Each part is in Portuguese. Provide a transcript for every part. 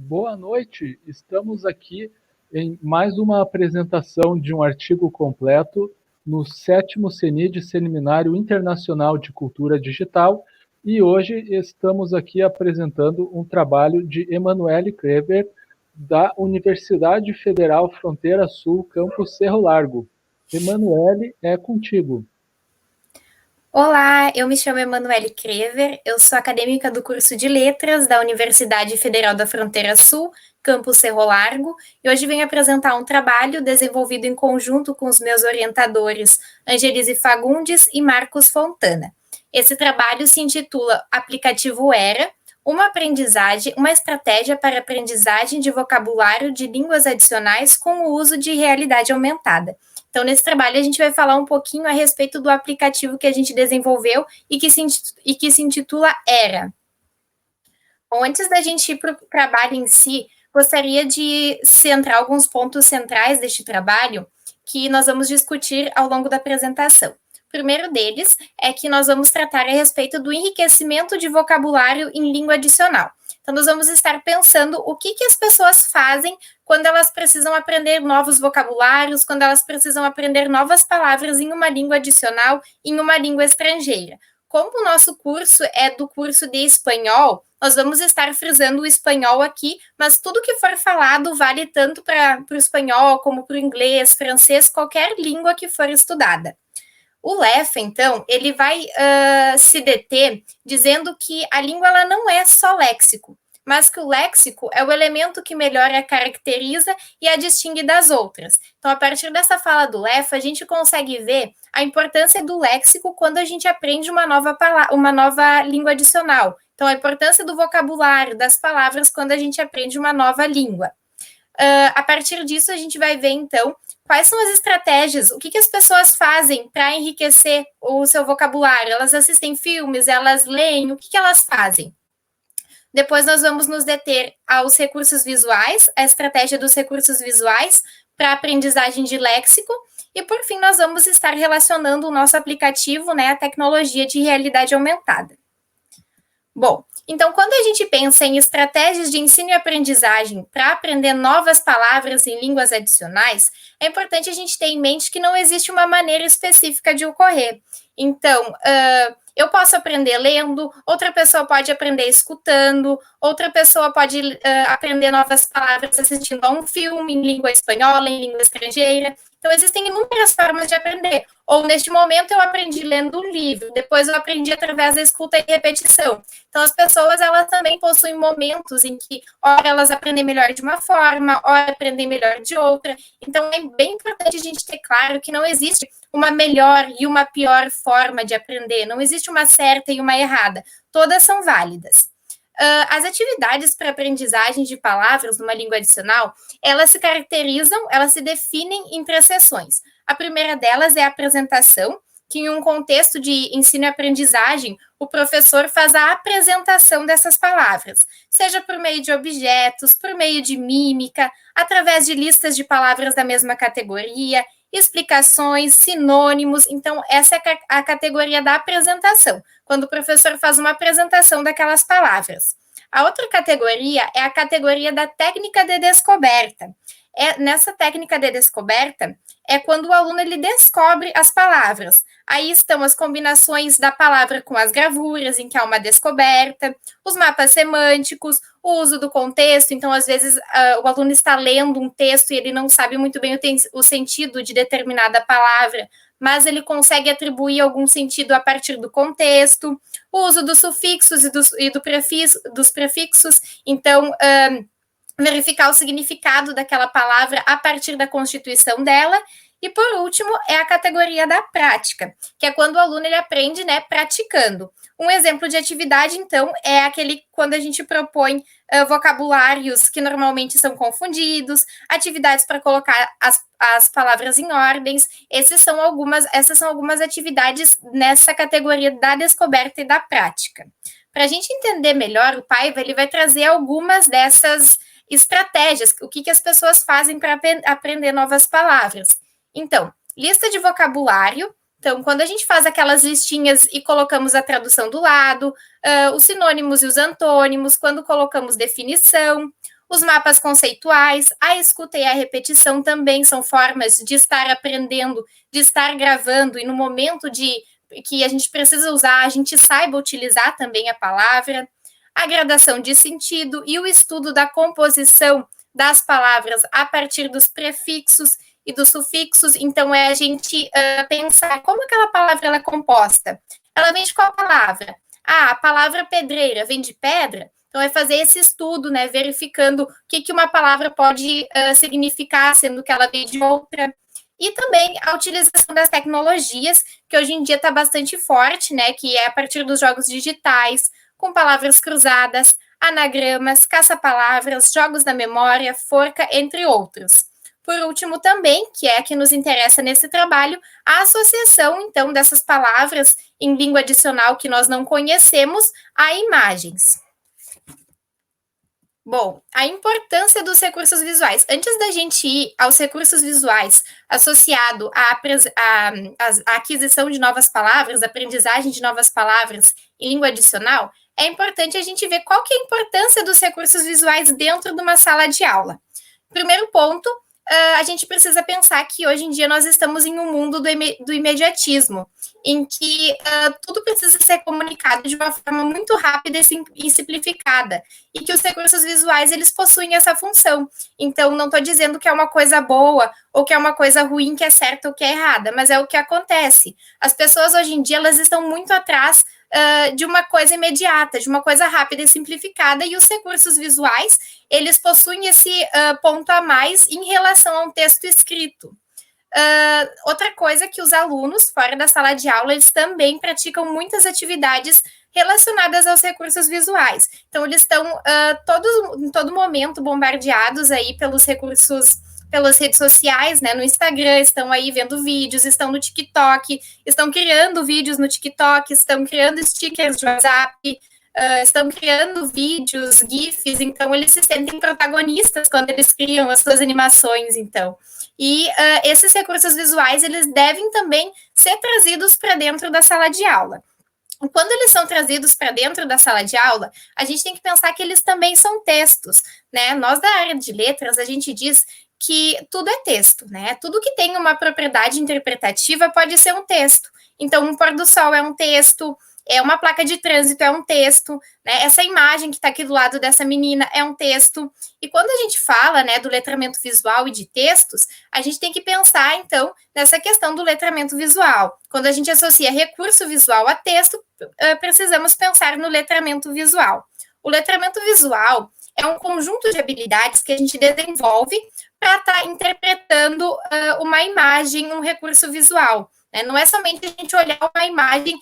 Boa noite. Estamos aqui em mais uma apresentação de um artigo completo no 7º CENID, Seminário Internacional de Cultura Digital, e hoje estamos aqui apresentando um trabalho de Emanuele Krever, da Universidade Federal Fronteira Sul, campus Cerro Largo. Emanuele, é contigo. Olá, eu me chamo Emanuele Krever, eu sou acadêmica do curso de Letras da Universidade Federal da Fronteira Sul, campus Cerro Largo, e hoje venho apresentar um trabalho desenvolvido em conjunto com os meus orientadores Angelise Fagundes e Marcos Fontana. Esse trabalho se intitula Aplicativo Era, uma estratégia para aprendizagem de vocabulário de línguas adicionais com o uso de realidade aumentada. Então, nesse trabalho, a gente vai falar um pouquinho a respeito do aplicativo que a gente desenvolveu e que se intitula Era. Bom, antes da gente ir para o trabalho em si, gostaria de centrar alguns pontos centrais deste trabalho que nós vamos discutir ao longo da apresentação. O primeiro deles é que nós vamos tratar a respeito do enriquecimento de vocabulário em língua adicional. Então, nós vamos estar pensando o que as pessoas fazem quando elas precisam aprender novos vocabulários, quando elas precisam aprender novas palavras em uma língua adicional, em uma língua estrangeira. Como o nosso curso é do curso de espanhol, nós vamos estar frisando o espanhol aqui, mas tudo que for falado vale tanto para o espanhol como para o inglês, francês, qualquer língua que for estudada. O LEFA, então, ele vai se deter dizendo que a língua ela não é só léxico, mas que o léxico é o elemento que melhor a caracteriza e a distingue das outras. Então, a partir dessa fala do LEFA, a gente consegue ver a importância do léxico quando a gente aprende uma nova língua adicional. Então, a importância do vocabulário, das palavras, quando a gente aprende uma nova língua. A partir disso, a gente vai ver, então, quais são as estratégias, o que as pessoas fazem para enriquecer o seu vocabulário. Elas assistem filmes, elas leem, o que elas fazem? Depois nós vamos nos deter aos recursos visuais, a estratégia dos recursos visuais para aprendizagem de léxico, e por fim nós vamos estar relacionando o nosso aplicativo, né, à tecnologia de realidade aumentada. Bom, então quando a gente pensa em estratégias de ensino e aprendizagem para aprender novas palavras em línguas adicionais, é importante a gente ter em mente que não existe uma maneira específica de ocorrer. Então, eu posso aprender lendo, outra pessoa pode aprender escutando, outra pessoa pode aprender novas palavras assistindo a um filme em língua espanhola, em língua estrangeira. Então, existem inúmeras formas de aprender. Ou, neste momento, eu aprendi lendo um livro, depois eu aprendi através da escuta e repetição. Então, as pessoas, elas também possuem momentos em que, ora, elas aprendem melhor de uma forma, ora, aprendem melhor de outra. Então, é bem importante a gente ter claro que não existe uma melhor e uma pior forma de aprender, não existe uma certa e uma errada, todas são válidas. As atividades para aprendizagem de palavras numa língua adicional, elas se caracterizam, elas se definem em 3 seções. A primeira delas é a apresentação, que em um contexto de ensino e aprendizagem, o professor faz a apresentação dessas palavras, seja por meio de objetos, por meio de mímica, através de listas de palavras da mesma categoria, explicações, sinônimos. Então, essa é a categoria da apresentação, quando o professor faz uma apresentação daquelas palavras. A outra categoria é a categoria da técnica de descoberta. Nessa técnica de descoberta, é quando o aluno ele descobre as palavras. Aí estão as combinações da palavra com as gravuras, em que há uma descoberta, os mapas semânticos, o uso do contexto. Então, às vezes, o aluno está lendo um texto e ele não sabe muito bem o sentido de determinada palavra, mas ele consegue atribuir algum sentido a partir do contexto. O uso dos sufixos dos prefixos. Então, verificar o significado daquela palavra a partir da constituição dela. E, por último, é a categoria da prática, que é quando o aluno ele aprende, né, praticando. Um exemplo de atividade, então, é aquele quando a gente propõe vocabulários que normalmente são confundidos, atividades para colocar as palavras em ordens. Essas são algumas atividades nessa categoria da descoberta e da prática. Para a gente entender melhor, o Paiva ele vai trazer algumas dessas estratégias, o que as pessoas fazem para aprender novas palavras. Então, lista de vocabulário. Então, quando a gente faz aquelas listinhas e colocamos a tradução do lado, os sinônimos e os antônimos, quando colocamos definição, Os mapas conceituais, a escuta e a repetição também são formas de estar aprendendo, de estar gravando, e no momento que a gente precisa usar, a gente saiba utilizar também a palavra. A gradação de sentido e o estudo da composição das palavras a partir dos prefixos e dos sufixos. Então, é a gente pensar como aquela palavra ela é composta. Ela vem de qual palavra? A palavra pedreira vem de pedra. Então, é fazer esse estudo, né, verificando o que uma palavra pode significar, sendo que ela vem de outra. E também a utilização das tecnologias, que hoje em dia está bastante forte, né, que é a partir dos jogos digitais, com palavras cruzadas, anagramas, caça-palavras, jogos da memória, forca, entre outros. Por último também, que é a que nos interessa nesse trabalho, a associação, então, dessas palavras em língua adicional que nós não conhecemos a imagens. Bom, a importância dos recursos visuais. Antes da gente ir aos recursos visuais associado à aquisição de novas palavras, aprendizagem de novas palavras em língua adicional, é importante a gente ver qual que é a importância dos recursos visuais dentro de uma sala de aula. Primeiro ponto, a gente precisa pensar que hoje em dia nós estamos em um mundo do imediatismo, em que tudo precisa ser comunicado de uma forma muito rápida e simplificada, e que os recursos visuais, eles possuem essa função. Então, não estou dizendo que é uma coisa boa ou que é uma coisa ruim, que é certa ou que é errada, mas é o que acontece. As pessoas hoje em dia, elas estão muito atrás de uma coisa imediata, de uma coisa rápida e simplificada, e os recursos visuais, eles possuem esse ponto a mais em relação a um texto escrito. Outra coisa que os alunos, fora da sala de aula, eles também praticam muitas atividades relacionadas aos recursos visuais. Então, eles estão em todo momento bombardeados aí pelos recursos, pelas redes sociais, né, no Instagram, estão aí vendo vídeos, estão no TikTok, estão criando vídeos no TikTok, estão criando stickers de WhatsApp, estão criando vídeos, GIFs, então eles se sentem protagonistas quando eles criam as suas animações, então. E esses recursos visuais, eles devem também ser trazidos para dentro da sala de aula. Quando eles são trazidos para dentro da sala de aula, a gente tem que pensar que eles também são textos, né? Nós da área de letras, a gente diz que tudo é texto, né? Tudo que tem uma propriedade interpretativa pode ser um texto. Então, um pôr do sol é um texto, uma placa de trânsito é um texto, né? Essa imagem que está aqui do lado dessa menina é um texto. E quando a gente fala, né, do letramento visual e de textos, a gente tem que pensar, então, nessa questão do letramento visual. Quando a gente associa recurso visual a texto, precisamos pensar no letramento visual. O letramento visual é um conjunto de habilidades que a gente desenvolve para estar interpretando uma imagem, um recurso visual. Né? Não é somente a gente olhar uma imagem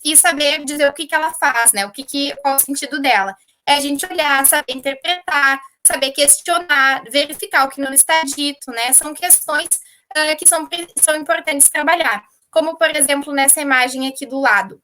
e saber dizer o que ela faz, né? Qual o sentido dela. É a gente olhar, saber interpretar, saber questionar, verificar o que não está dito, né? São questões que são importantes trabalhar. Como, por exemplo, nessa imagem aqui do lado.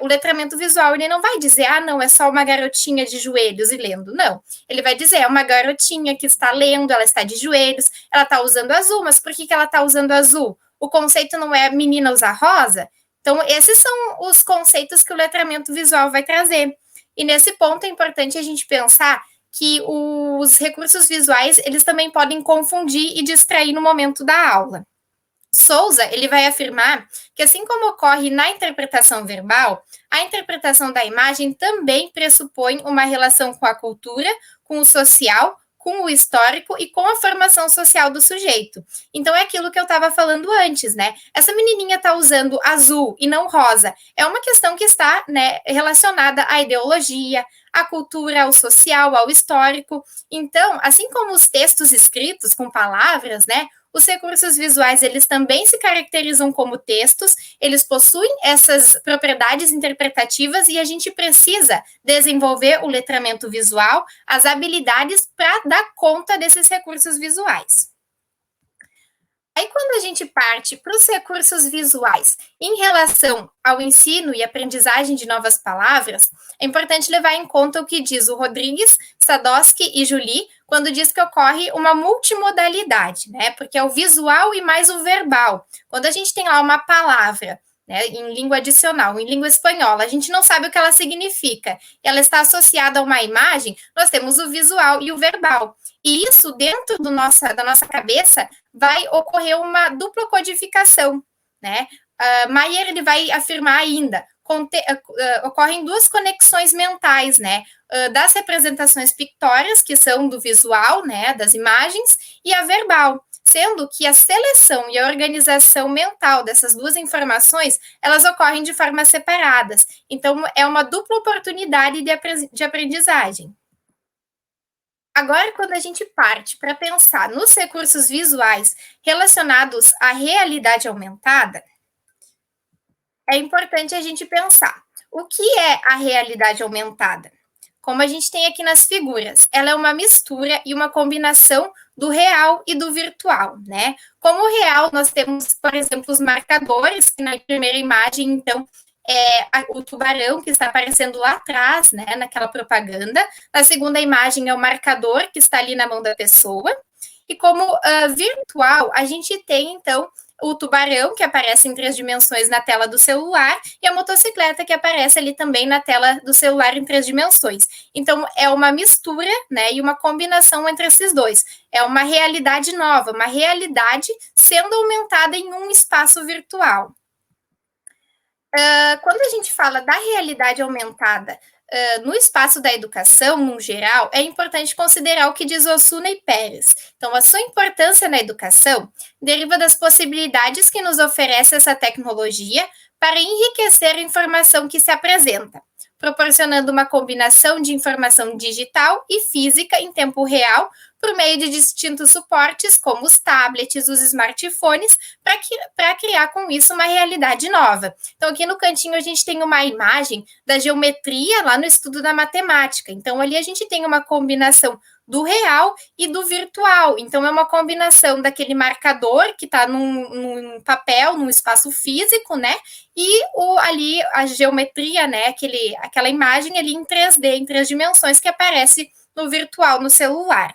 O letramento visual, ele não vai dizer, não, é só uma garotinha de joelhos e lendo. Não, ele vai dizer, é uma garotinha que está lendo, ela está de joelhos, ela está usando azul, mas por que ela está usando azul? O conceito não é menina usar rosa? Então, esses são os conceitos que o letramento visual vai trazer. E nesse ponto é importante a gente pensar que os recursos visuais, eles também podem confundir e distrair no momento da aula. Souza, ele vai afirmar que, assim como ocorre na interpretação verbal, a interpretação da imagem também pressupõe uma relação com a cultura, com o social, com o histórico e com a formação social do sujeito. Então, é aquilo que eu estava falando antes, né? Essa menininha está usando azul e não rosa. É uma questão que está, né, relacionada à ideologia, à cultura, ao social, ao histórico. Então, assim como os textos escritos com palavras, né, os recursos visuais, eles também se caracterizam como textos, eles possuem essas propriedades interpretativas e a gente precisa desenvolver o letramento visual, as habilidades para dar conta desses recursos visuais. Aí, quando a gente parte para os recursos visuais em relação ao ensino e aprendizagem de novas palavras, é importante levar em conta o que diz o Rodrigues, Sadowski e Julie, quando diz que ocorre uma multimodalidade, né? Porque é o visual e mais o verbal. Quando a gente tem lá uma palavra, né, em língua adicional, em língua espanhola, a gente não sabe o que ela significa. Ela está associada a uma imagem, nós temos o visual e o verbal. E isso, dentro da nossa cabeça, vai ocorrer uma dupla codificação, né? Maier, ele vai afirmar ainda, ocorrem duas conexões mentais, né? Das representações pictóricas, que são do visual, né, das imagens, e a verbal, sendo que a seleção e a organização mental dessas duas informações, elas ocorrem de formas separadas. Então, é uma dupla oportunidade de aprendizagem. Agora, quando a gente parte para pensar nos recursos visuais relacionados à realidade aumentada, é importante a gente pensar o que é a realidade aumentada. Como a gente tem aqui nas figuras, ela é uma mistura e uma combinação do real e do virtual, né? Como real, nós temos, por exemplo, os marcadores, que na primeira imagem, então, o tubarão que está aparecendo lá atrás, né, naquela propaganda. Na segunda imagem é o marcador que está ali na mão da pessoa. E como virtual, a gente tem, então, o tubarão, que aparece em 3 dimensões na tela do celular, e a motocicleta, que aparece ali também na tela do celular em 3 dimensões. Então, é uma mistura, né, e uma combinação entre esses dois. É uma realidade nova, uma realidade sendo aumentada em um espaço virtual. Quando a gente fala da realidade aumentada no espaço da educação, no geral, é importante considerar o que diz Osuna e Pérez. Então, a sua importância na educação deriva das possibilidades que nos oferece essa tecnologia para enriquecer a informação que se apresenta, proporcionando uma combinação de informação digital e física em tempo real, por meio de distintos suportes, como os tablets, os smartphones, para criar com isso uma realidade nova. Então, aqui no cantinho a gente tem uma imagem da geometria lá no estudo da matemática. Então, ali a gente tem uma combinação do real e do virtual. Então, é uma combinação daquele marcador que está num papel, num espaço físico, né? E ali a geometria, né? Aquela imagem ali em 3D, em 3 dimensões, que aparece no virtual, no celular.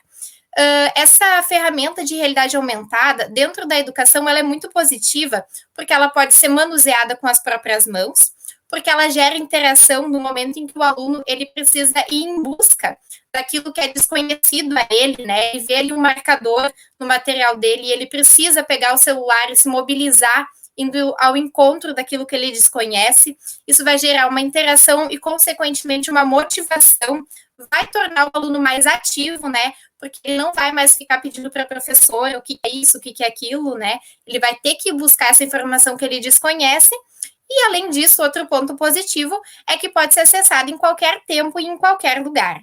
Essa ferramenta de realidade aumentada, dentro da educação, ela é muito positiva, porque ela pode ser manuseada com as próprias mãos, porque ela gera interação no momento em que o aluno ele precisa ir em busca daquilo que é desconhecido a ele, né? Ele vê ali um marcador no material dele e ele precisa pegar o celular e se mobilizar indo ao encontro daquilo que ele desconhece. Isso vai gerar uma interação e, consequentemente, uma motivação, vai tornar o aluno mais ativo, né? Porque ele não vai mais ficar pedindo para a professora o que é isso, o que é aquilo, né? Ele vai ter que buscar essa informação que ele desconhece. E, além disso, outro ponto positivo é que pode ser acessado em qualquer tempo e em qualquer lugar.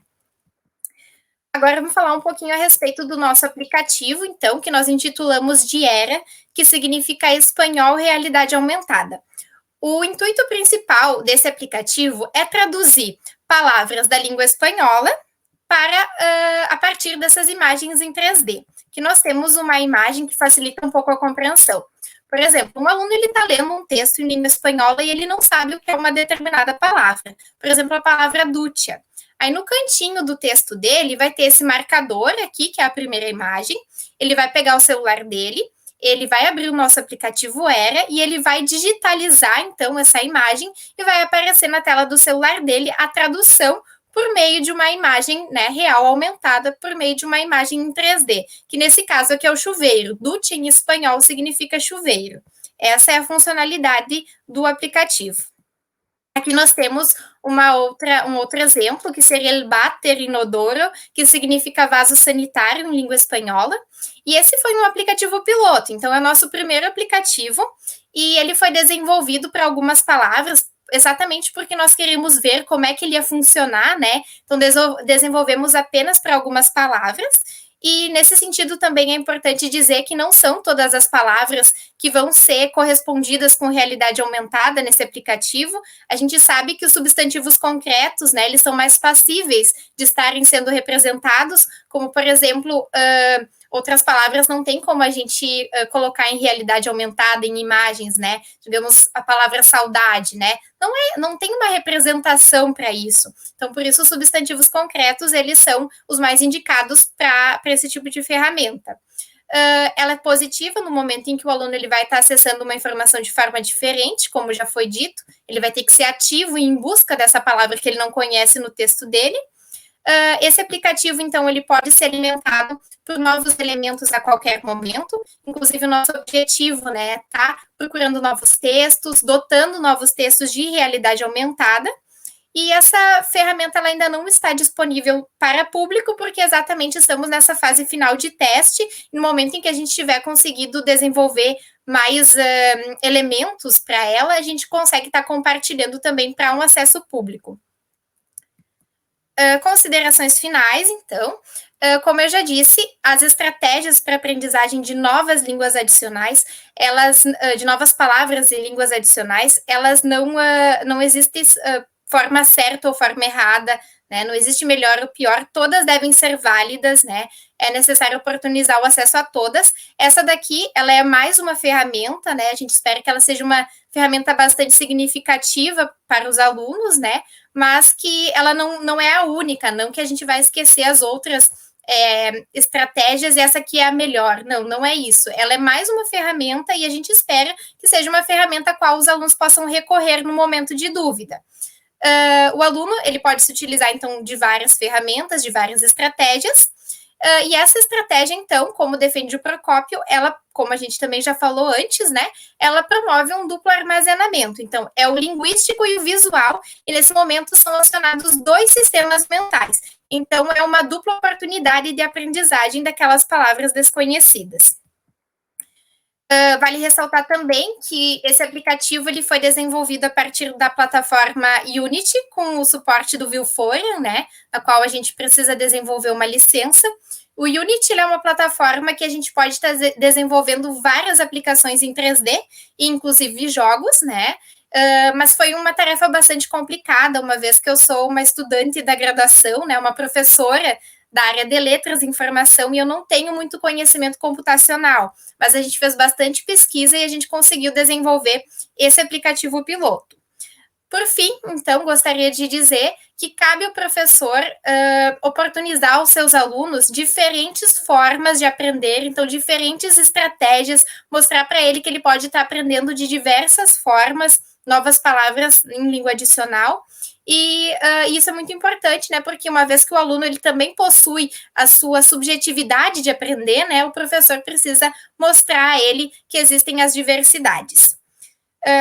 Agora vamos falar um pouquinho a respeito do nosso aplicativo, então, que nós intitulamos de ERA, que significa Espanhol Realidade Aumentada. O intuito principal desse aplicativo é traduzir palavras da língua espanhola para a partir dessas imagens em 3D, que nós temos uma imagem que facilita um pouco a compreensão. Por exemplo, um aluno está lendo um texto em língua espanhola e ele não sabe o que é uma determinada palavra. Por exemplo, a palavra ducha. Aí no cantinho do texto dele vai ter esse marcador aqui, que é a primeira imagem. Ele vai pegar o celular dele, ele vai abrir o nosso aplicativo ERA e ele vai digitalizar, então, essa imagem e vai aparecer na tela do celular dele a tradução por meio de uma imagem, né, real aumentada, por meio de uma imagem em 3D, que nesse caso aqui é o chuveiro. Ducha em espanhol significa chuveiro. Essa é a funcionalidade do aplicativo. Aqui nós temos um outro exemplo, que seria el váter inodoro, que significa vaso sanitário em língua espanhola. E esse foi um aplicativo piloto, então é o nosso primeiro aplicativo, e ele foi desenvolvido para algumas palavras, exatamente porque nós queríamos ver como é que ele ia funcionar, né? Então, desenvolvemos apenas para algumas palavras. E, nesse sentido, também é importante dizer que não são todas as palavras que vão ser correspondidas com realidade aumentada nesse aplicativo. A gente sabe que os substantivos concretos, né, eles são mais passíveis de estarem sendo representados, como, por exemplo, outras palavras não tem como a gente colocar em realidade aumentada, em imagens, né? Digamos, a palavra saudade, né? Não tem uma representação para isso. Então, por isso, os substantivos concretos, eles são os mais indicados para esse tipo de ferramenta. ela é positiva no momento em que o aluno ele vai estar acessando uma informação de forma diferente, como já foi dito, ele vai ter que ser ativo em busca dessa palavra que ele não conhece no texto dele. Esse aplicativo, então, ele pode ser alimentado por novos elementos a qualquer momento, inclusive o nosso objetivo, né, tá procurando novos textos, dotando novos textos de realidade aumentada, e essa ferramenta ela ainda não está disponível para público, porque exatamente estamos nessa fase final de teste, no momento em que a gente tiver conseguido desenvolver mais elementos para ela, a gente consegue estar compartilhando também para um acesso público. Considerações finais, então. Como eu já disse, as estratégias para aprendizagem de novas línguas adicionais, elas, de novas palavras e línguas adicionais, elas não existem forma certa ou forma errada, né? Não existe melhor ou pior, todas devem ser válidas, né? É necessário oportunizar o acesso a todas. Essa daqui, ela é mais uma ferramenta, né? A gente espera que ela seja uma ferramenta bastante significativa para os alunos, né? Mas que ela não é a única, não que a gente vai esquecer as outras estratégias e essa aqui é a melhor. Não é isso. Ela é mais uma ferramenta e a gente espera que seja uma ferramenta a qual os alunos possam recorrer no momento de dúvida. O aluno ele pode se utilizar, então, de várias ferramentas, de várias estratégias, e essa estratégia, então, como defende o Procópio, ela, como a gente também já falou antes, né, ela promove um duplo armazenamento. Então, é o linguístico e o visual, e nesse momento são acionados dois sistemas mentais. Então, é uma dupla oportunidade de aprendizagem daquelas palavras desconhecidas. Vale ressaltar também que esse aplicativo ele foi desenvolvido a partir da plataforma Unity, com o suporte do Vuforia, né, a qual a gente precisa desenvolver uma licença. O Unity é uma plataforma que a gente pode estar desenvolvendo várias aplicações em 3D, inclusive jogos, né, mas foi uma tarefa bastante complicada, uma vez que eu sou uma estudante da graduação, né, uma professora da área de letras e informação, e eu não tenho muito conhecimento computacional, mas a gente fez bastante pesquisa e a gente conseguiu desenvolver esse aplicativo piloto. Por fim, então, gostaria de dizer que cabe ao professor oportunizar aos seus alunos diferentes formas de aprender, então, diferentes estratégias, mostrar para ele que ele pode estar aprendendo de diversas formas, novas palavras em língua adicional, e isso é muito importante, né, porque uma vez que o aluno ele também possui a sua subjetividade de aprender, né, o professor precisa mostrar a ele que existem as diversidades.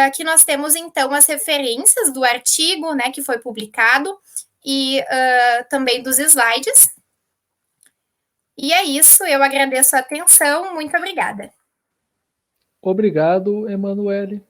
Aqui nós temos, então, as referências do artigo, né, que foi publicado, e também dos slides. E é isso, eu agradeço a atenção, muito obrigada. Obrigado, Emanuele.